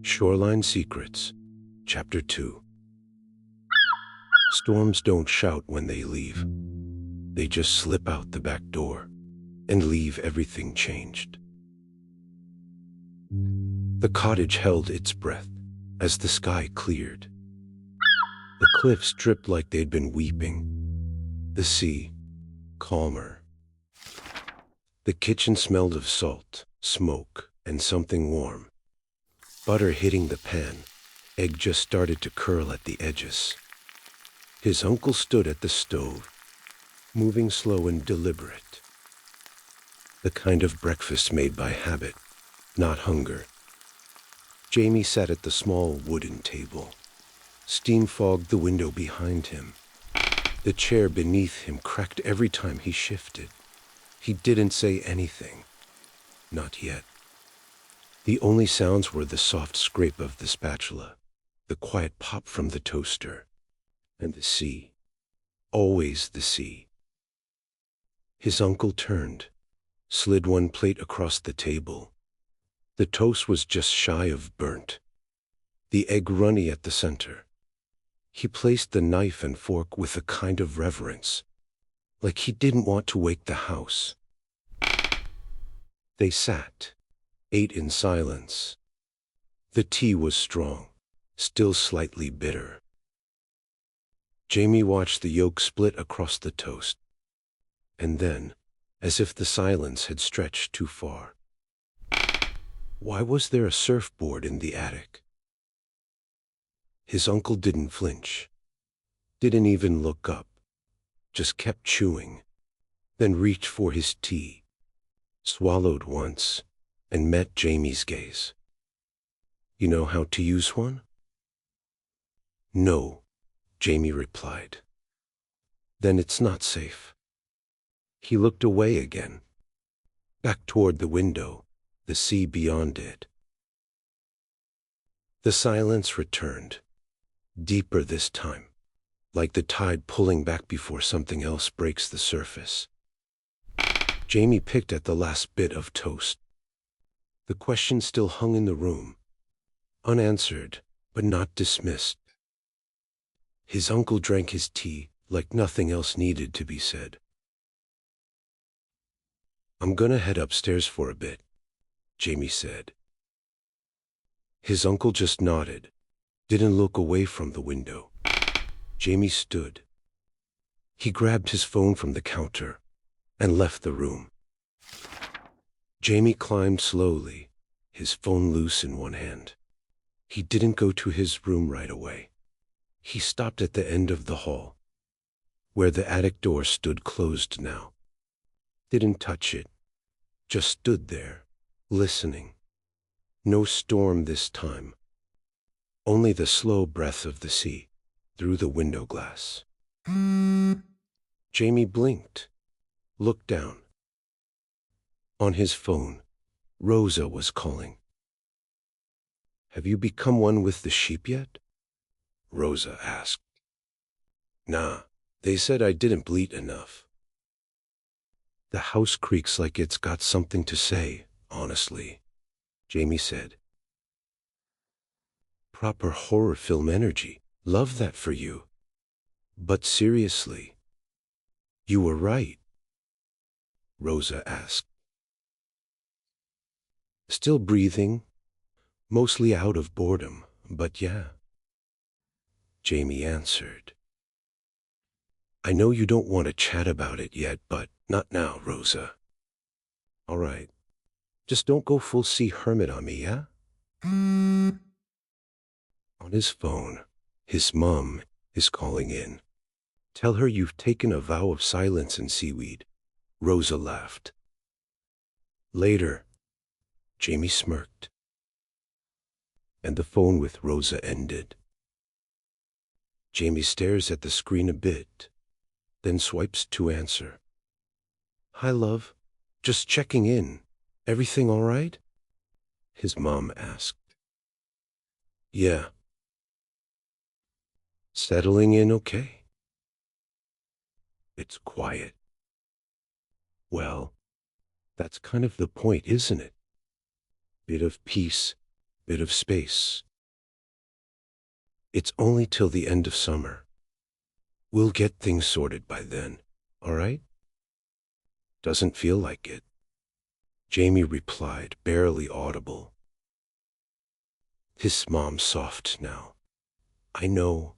Shoreline Secrets, Chapter 2. Storms don't shout when they leave. They just slip out the back door and leave everything changed. The cottage held its breath as the sky cleared. The cliffs dripped like they'd been weeping. The sea, calmer. The kitchen smelled of salt, smoke, and something warm. Butter hitting the pan. Egg just started to curl at the edges. His uncle stood at the stove, moving slow and deliberate. The kind of breakfast made by habit, not hunger. Jamie sat at the small wooden table. Steam fogged the window behind him. The chair beneath him cracked every time he shifted. He didn't say anything. Not yet. The only sounds were the soft scrape of the spatula, the quiet pop from the toaster, and the sea. Always the sea. His uncle turned, slid one plate across the table. The toast was just shy of burnt, the egg runny at the center. He placed the knife and fork with a kind of reverence, like he didn't want to wake the house. They sat, ate in silence. The tea was strong, still slightly bitter. Jamie watched the yolk split across the toast, and then, as if the silence had stretched too far, why was there a surfboard in the attic? His uncle didn't flinch, didn't even look up, just kept chewing, then reached for his tea, swallowed once, and met Jamie's gaze. You know how to use one? No, Jamie replied. Then it's not safe. He looked away again, back toward the window, the sea beyond it. The silence returned, deeper this time, like the tide pulling back before something else breaks the surface. Jamie picked at the last bit of toast. The question still hung in the room, unanswered, but not dismissed. His uncle drank his tea like nothing else needed to be said. I'm gonna head upstairs for a bit, Jamie said. His uncle just nodded, didn't look away from the window. Jamie stood. He grabbed his phone from the counter and left the room. Jamie climbed slowly, his phone loose in one hand. He didn't go to his room right away. He stopped at the end of the hall, where the attic door stood closed now. Didn't touch it, just stood there, listening. No storm this time. Only the slow breath of the sea through the window glass. Jamie blinked, looked down. On his phone, Rosa was calling. Have you become one with the sheep yet? Rosa asked. Nah, they said I didn't bleat enough. The house creaks like it's got something to say, honestly, Jamie said. Proper horror film energy. Love that for you. But seriously, you were right, Rosa asked. Still breathing, mostly out of boredom, but yeah, Jamie answered. I know you don't want to chat about it yet, but not now, Rosa. All right, just don't go full sea hermit on me, yeah? On his phone, his mom is calling in. Tell her you've taken a vow of silence and seaweed, Rosa laughed. Later, Jamie smirked, and the phone with Rosa ended. Jamie stares at the screen a bit, then swipes to answer. Hi, love. Just checking in. Everything all right? His mom asked. Yeah. Settling in okay? It's quiet. Well, that's kind of the point, isn't it? Bit of peace, bit of space. It's only till the end of summer. We'll get things sorted by then, all right? Doesn't feel like it, Jamie replied, barely audible. His mom soft now. I know,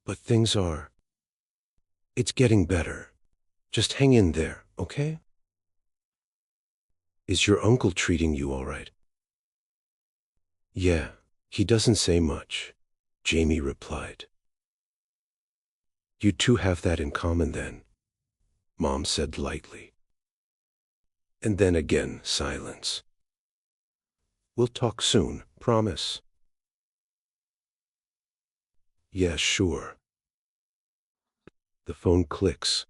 but things are. It's getting better. Just hang in there, okay? Is your uncle treating you all right? Yeah, he doesn't say much, Jamie replied. You two have that in common then, Mom said lightly. And then again, silence. We'll talk soon, promise. Yeah, sure. The phone clicks.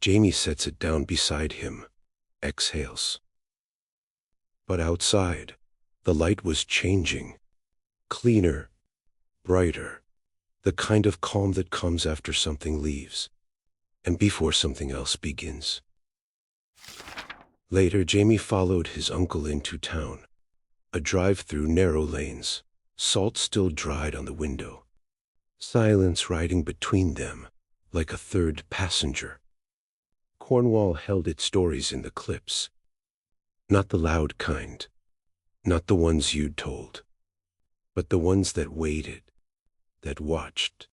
Jamie sets it down beside him, exhales. But outside, the light was changing. Cleaner, brighter, the kind of calm that comes after something leaves, and before something else begins. Later, Jamie followed his uncle into town. A drive through narrow lanes, salt still dried on the window. Silence riding between them, like a third passenger. Cornwall held its stories in the clips. Not the loud kind, not the ones you'd told, but the ones that waited, that watched.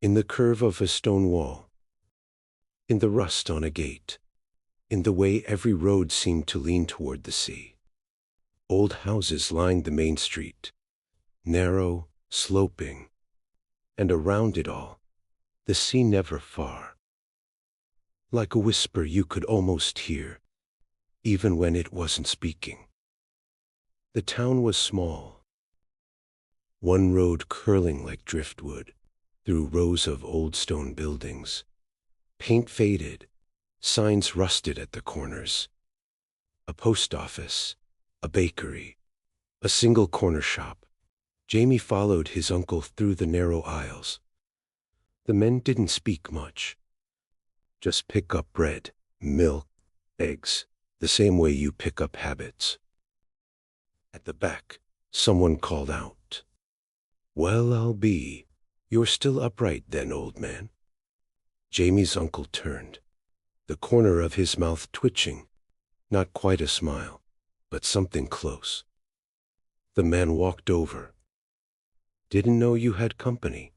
In the curve of a stone wall, in the rust on a gate, in the way every road seemed to lean toward the sea. Old houses lined the main street, narrow, sloping, and around it all, the sea never far. Like a whisper you could almost hear, even when it wasn't speaking. The town was small. One road curling like driftwood through rows of old stone buildings. Paint faded, signs rusted at the corners. A post office, a bakery, a single corner shop. Jamie followed his uncle through the narrow aisles. The men didn't speak much. Just pick up bread, milk, eggs, the same way you pick up habits. At the back, someone called out, "Well, I'll be. You're still upright then, old man." Jamie's uncle turned, the corner of his mouth twitching. Not quite a smile, but something close. The man walked over. "Didn't know you had company."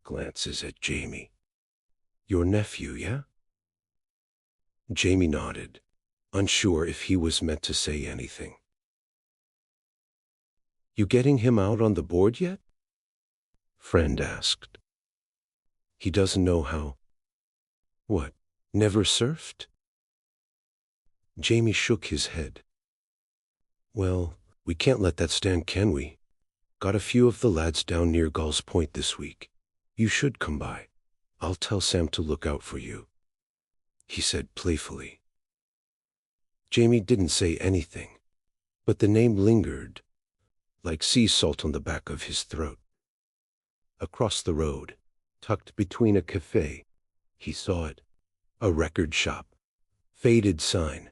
Glances at Jamie. "Your nephew, yeah?" Jamie nodded, unsure if he was meant to say anything. "You getting him out on the board yet?" Friend asked. "He doesn't know how." "What, never surfed?" Jamie shook his head. "Well, we can't let that stand, can we? Got a few of the lads down near Gulls Point this week. You should come by. I'll tell Sam to look out for you," he said playfully. Jamie didn't say anything, but the name lingered, like sea salt on the back of his throat. Across the road, tucked between a cafe, he saw it. A record shop. Faded sign.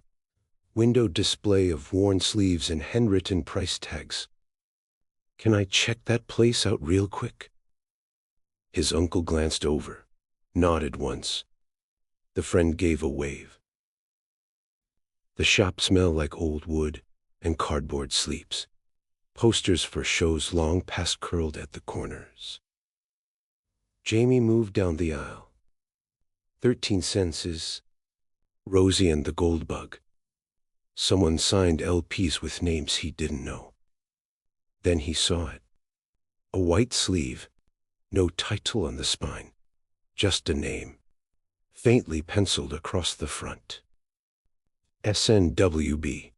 Window display of worn sleeves and handwritten price tags. "Can I check that place out real quick?" His uncle glanced over, nodded once. The friend gave a wave. The shop smelled like old wood and cardboard sleeps. Posters for shows long past curled at the corners. Jamie moved down the aisle. 13 Senses, Rosie and the Goldbug. Someone signed LPs with names he didn't know. Then he saw it. A white sleeve, no title on the spine, just a name, faintly penciled across the front. SNWB.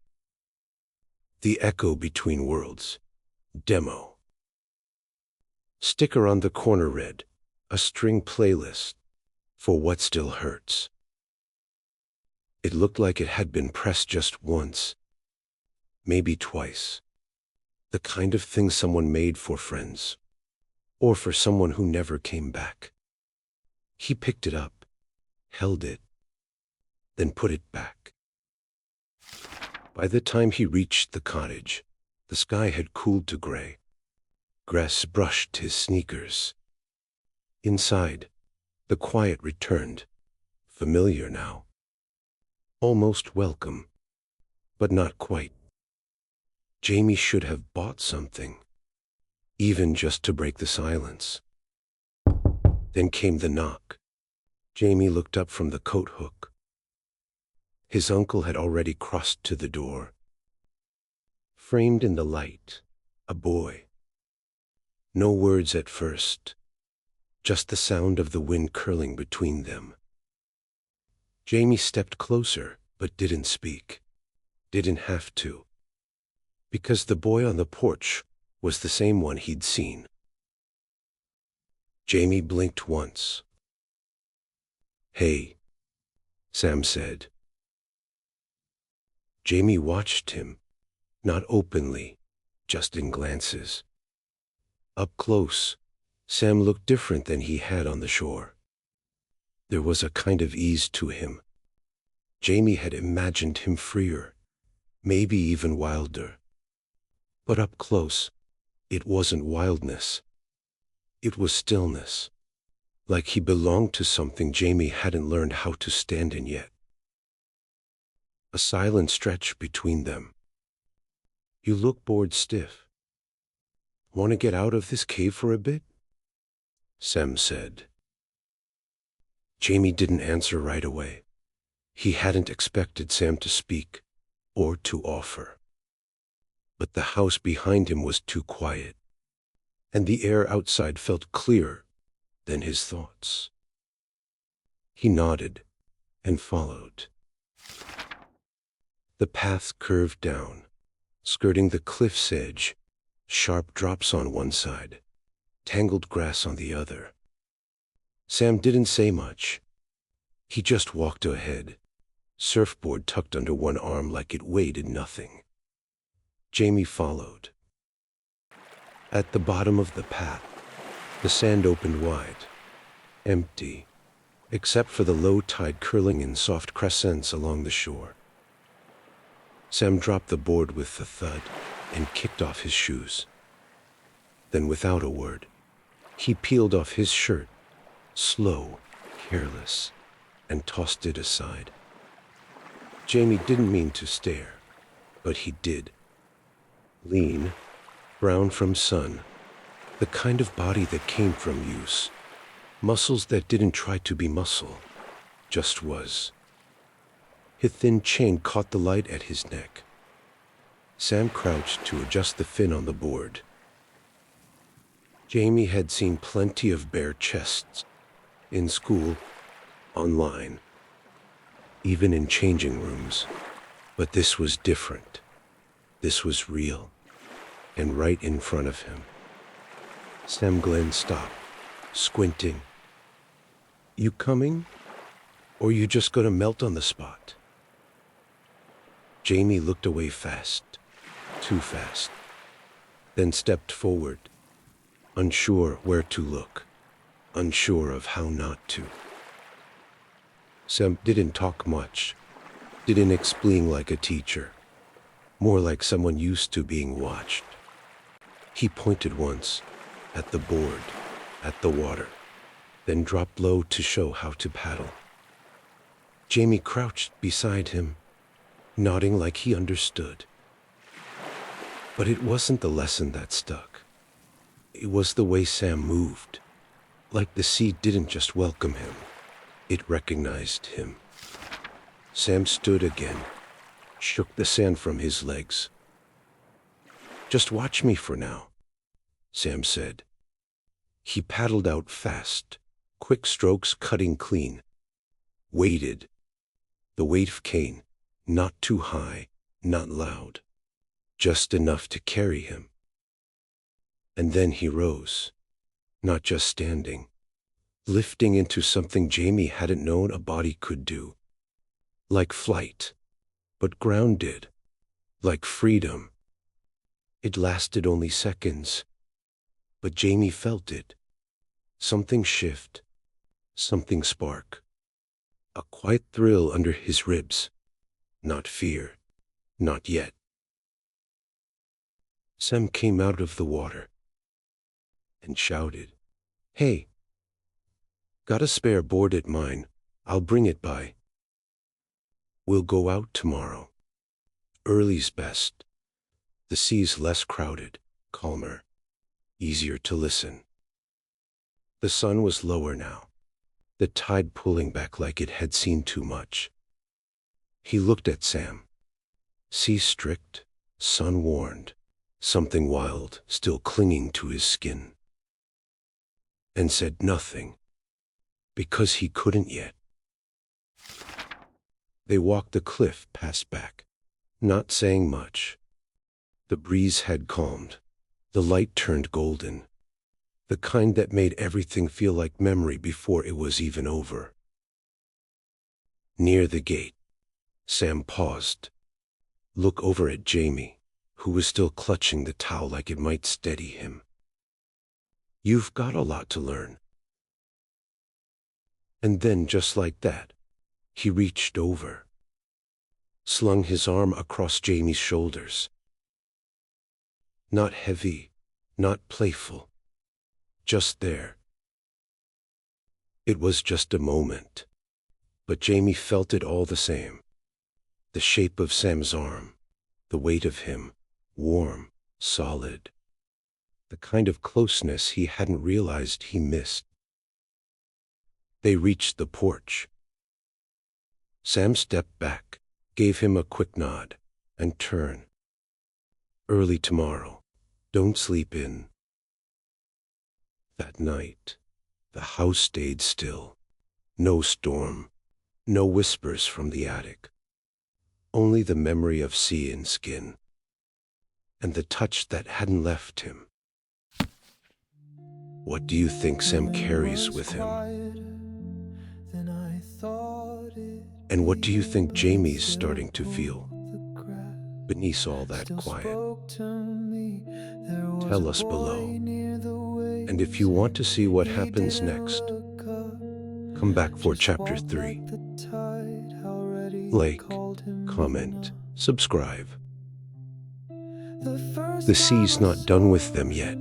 The Echo Between Worlds. Demo. Sticker on the corner read, "A string playlist for what still hurts." It looked like it had been pressed just once, maybe twice. The kind of thing someone made for friends, or for someone who never came back. He picked it up, held it, then put it back. By the time he reached the cottage, The sky had cooled to gray. Grass brushed his sneakers. Inside, the quiet returned, familiar now. Almost welcome, but not quite. Jamie should have bought something, even just to break the silence. Then came the knock. Jamie looked up from the coat hook. His uncle had already crossed to the door. Framed in the light, a boy. No words at first, just the sound of the wind curling between them. Jamie stepped closer, but didn't speak. Didn't have to. Because the boy on the porch was the same one he'd seen. Jamie blinked once. "Hey," Sam said. Jamie watched him, not openly, just in glances. Up close, Sam looked different than he had on the shore. There was a kind of ease to him. Jamie had imagined him freer, maybe even wilder. But up close, it wasn't wildness. It was stillness, like he belonged to something Jamie hadn't learned how to stand in yet. A silent stretch between them. "You look bored stiff. Want to get out of this cave for a bit?" Sam said. Jamie didn't answer right away. He hadn't expected Sam to speak or to offer. But the house behind him was too quiet, and the air outside felt clearer than his thoughts. He nodded and followed. The path curved down, skirting the cliff's edge, sharp drops on one side, tangled grass on the other. Sam didn't say much. He just walked ahead, surfboard tucked under one arm like it weighed nothing. Jamie followed. At the bottom of the path, the sand opened wide, empty, except for the low tide curling in soft crescents along the shore. Sam dropped the board with a thud and kicked off his shoes. Then, without a word, he peeled off his shirt, slow, careless, and tossed it aside. Jamie didn't mean to stare, but he did. Lean, brown from sun, the kind of body that came from use. Muscles that didn't try to be muscle, just was. His thin chain caught the light at his neck. Sam crouched to adjust the fin on the board. Jamie had seen plenty of bare chests, in school, online, even in changing rooms. But this was different. This was real, and right in front of him. Sam Glenn stopped, squinting. "You coming? Or you just gonna melt on the spot?" Jamie looked away fast, too fast, then stepped forward, unsure where to look, unsure of how not to. Sam didn't talk much, didn't explain like a teacher, more like someone used to being watched. He pointed once, at the board, at the water, then dropped low to show how to paddle. Jamie crouched beside him, nodding like he understood. But it wasn't the lesson that stuck. It was the way Sam moved, like the sea didn't just welcome him, it recognized him. Sam stood again, shook the sand from his legs. "Just watch me for now," Sam said. He paddled out fast, quick strokes cutting clean. Waited. The weight came, not too high, not loud, just enough to carry him. And then he rose, not just standing, lifting into something Jamie hadn't known a body could do. Like flight, but grounded, like freedom. It lasted only seconds, but Jamie felt it. Something shift, something spark. A quiet thrill under his ribs. Not fear, not yet. Sam came out of the water and shouted, "Hey, got a spare board at mine? I'll bring it by. We'll go out tomorrow. Early's best. The sea's less crowded, calmer, easier to listen." The sun was lower now, the tide pulling back like it had seen too much. He looked at Sam. Sea strict, sun warned, something wild still clinging to his skin. And said nothing, because he couldn't yet. They walked the cliff past back, not saying much. The breeze had calmed, the light turned golden, the kind that made everything feel like memory before it was even over. Near the gate, Sam paused. Look over at Jamie, who was still clutching the towel like it might steady him. "You've got a lot to learn." And then just like that, he reached over, slung his arm across Jamie's shoulders. Not heavy, not playful, just there. It was just a moment, but Jamie felt it all the same. The shape of Sam's arm, the weight of him, warm, solid. The kind of closeness he hadn't realized he missed. They reached the porch. Sam stepped back, gave him a quick nod, and turned. "Early tomorrow. Don't sleep in." That night, the house stayed still. No storm, no whispers from the attic. Only the memory of sea and skin, and the touch that hadn't left him. What do you think Sam carries with him? And what do you think Jamie's starting to feel beneath all that quiet? Tell us below. And if you want to see what happens next, come back for chapter 3. Like, comment, subscribe. The sea's not done with them yet.